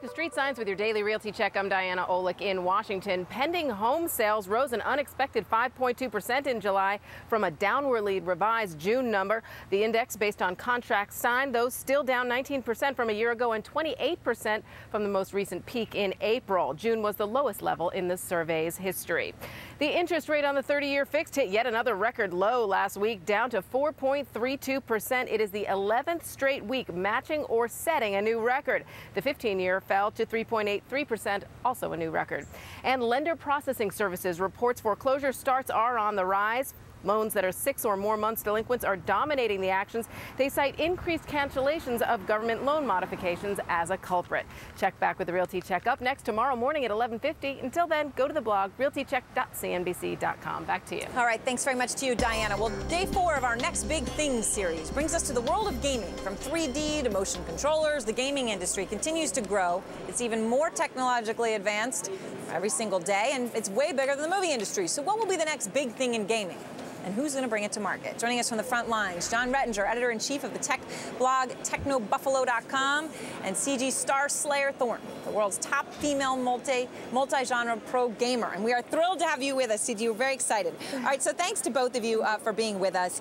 to Street Signs with your daily realty check. I'm Diana Olick in Washington. Pending home sales rose an unexpected 5.2% in July from a downwardly revised June number. The index based on contracts signed, those still down 19% from a year ago and 28% from the most recent peak in April. June was the lowest level in the survey's history. The interest rate on the 30-year fixed hit yet another record low last week, down to 4.32%. It is the 11th straight week matching or setting a new record. The 15-year fell to 3.83%, also a new record. And lender processing services reports foreclosure starts are on the rise. Loans that are 6 or more months delinquents are dominating the actions. They cite increased cancellations of government loan modifications as a culprit. Check back with the Realty Check up next tomorrow morning at 11:50. Until then, go to the blog realtycheck.cnbc.com. Back to you. All right, thanks very much to you, Diana. Well, day 4 of our Next Big Things series brings us to the world of gaming. From 3D to motion controllers, the gaming industry continues to grow. It's even more technologically advanced every single day, and it's way bigger than the movie industry. So what will be the next big thing in gaming? And who's going to bring it to market? Joining us from the front lines, John Rettinger, editor-in-chief of the tech blog technobuffalo.com, and Ciji StarSlay3r Thornton, the world's top female multi-genre pro gamer. And we are thrilled to have you with us, Ciji. We're very excited. All right, so thanks to both of you for being with us.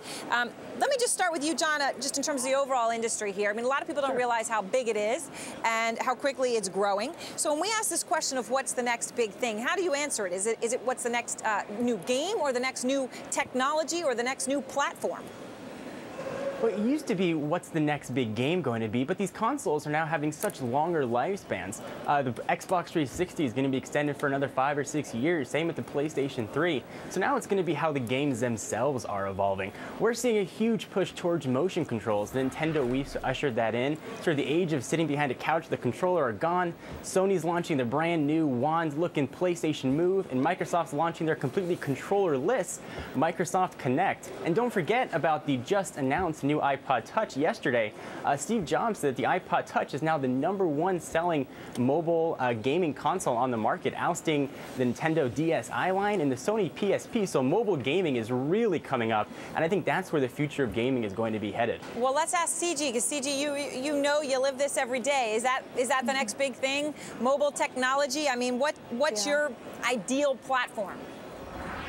Let me just start with you, John, just in terms of the overall industry here. I mean, a lot of people don't realize how big it is and how quickly it's growing. So when we ask this question of what's the next big thing, how do you answer it? Is it what's the next new game, or the next new technology, or the next new platform? Well, it used to be what's the next big game going to be, but these consoles are now having such longer lifespans. The Xbox 360 is going to be extended for another 5 or 6 years, same with the PlayStation 3. So now it's going to be how the games themselves are evolving. We're seeing a huge push towards motion controls. Nintendo Wii ushered that in. Sort of the age of sitting behind a couch, the controller are gone. Sony's launching the brand new wand-looking PlayStation Move, and Microsoft's launching their completely controller-less Microsoft Kinect. And don't forget about the just announced new iPod Touch yesterday. Steve Jobs said that the iPod Touch is now the #1 selling mobile gaming console on the market, ousting the Nintendo DSi line and the Sony PSP. So mobile gaming is really coming up, and I think that's where the future of gaming is going to be headed. Well, let's ask Ciji, because Ciji, you know, you live this every day. Is that the next big thing? Mobile technology? I mean, what's your ideal platform?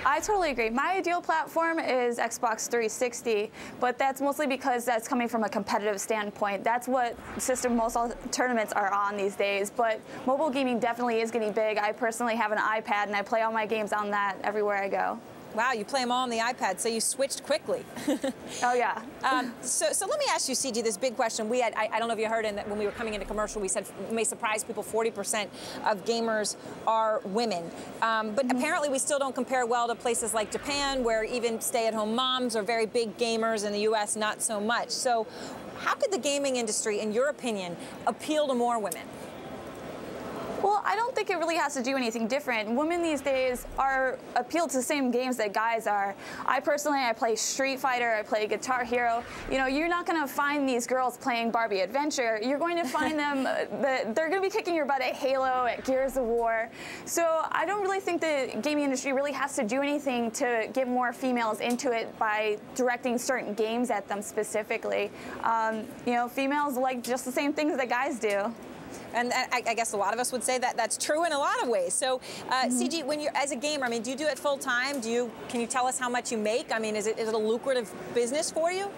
I totally agree. My ideal platform is Xbox 360, but that's mostly because that's coming from a competitive standpoint. That's what system most all tournaments are on these days, but mobile gaming definitely is getting big. I personally have an iPad, and I play all my games on that everywhere I go. Wow, you play them all on the iPad, so you switched quickly. Oh, yeah. So let me ask you, Ciji, this big question. I don't know if you heard that when we were coming into commercial, we said it may surprise people, 40% of gamers are women. But apparently we still don't compare well to places like Japan, where even stay-at-home moms are very big gamers, in the U.S. not so much. So how could the gaming industry, in your opinion, appeal to more women? Well, I don't think it really has to do anything different. Women these days are appealed to the same games that guys are. I play Street Fighter, I play Guitar Hero. You know, you're not going to find these girls playing Barbie Adventure. You're going to find them, they're going to be kicking your butt at Halo, at Gears of War. So I don't really think the gaming industry really has to do anything to get more females into it by directing certain games at them specifically. You know, females like just the same things that guys do. And I guess a lot of us would say that that's true in a lot of ways. So, Ciji, when you're as a gamer, I mean, do you do it full time? Can you tell us how much you make? I mean, is it a lucrative business for you?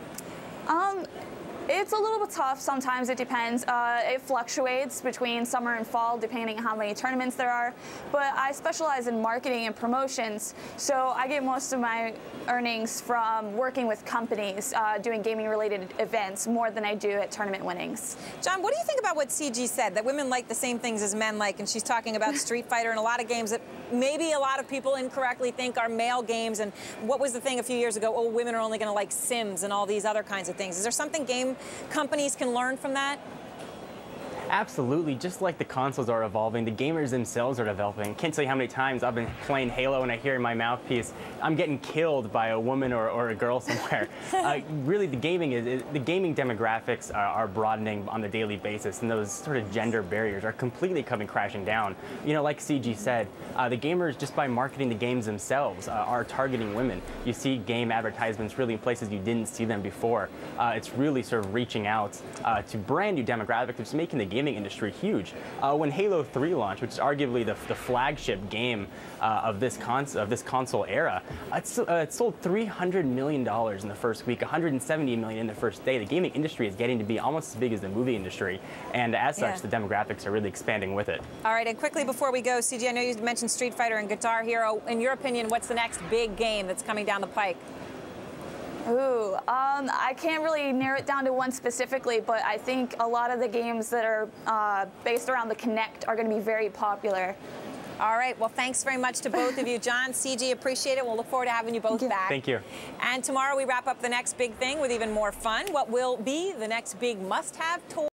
It's a little bit tough. Sometimes it depends. It fluctuates between summer and fall, depending on how many tournaments there are. But I specialize in marketing and promotions, so I get most of my earnings from working with companies doing gaming-related events more than I do at tournament winnings. John, what do you think about what Ciji said, that women like the same things as men like, and she's talking about Street Fighter and a lot of games that maybe a lot of people incorrectly think are male games, and what was the thing a few years ago, oh, women are only going to like Sims and all these other kinds of things. Is there something game companies can learn from that? Absolutely. Just like the consoles are evolving, the gamers themselves are developing. Can't tell you how many times I've been playing Halo and I hear in my mouthpiece, I'm getting killed by a woman or a girl somewhere. Really, the gaming demographics are broadening on a daily basis, and those sort of gender barriers are completely coming crashing down. You know, like Ciji said, the gamers, just by marketing the games themselves, are targeting women. You see game advertisements really in places you didn't see them before. It's really sort of reaching out to brand new demographics, it's making the gaming industry huge. When Halo 3 launched, which is arguably the flagship game of this console era, it sold $300 million in the first week, $170 million in the first day. The gaming industry is getting to be almost as big as the movie industry, and as such, the demographics are really expanding with it. All right, and quickly before we go, CG, I know you mentioned Street Fighter and Guitar Hero. In your opinion, what's the next big game that's coming down the pike? Ooh, I can't really narrow it down to one specifically, but I think a lot of the games that are based around the Kinect are going to be very popular. All right, well, thanks very much to both of you. John, CG, appreciate it. We'll look forward to having you both back. Thank you. And tomorrow we wrap up the next big thing with even more fun. What will be the next big must-have toy?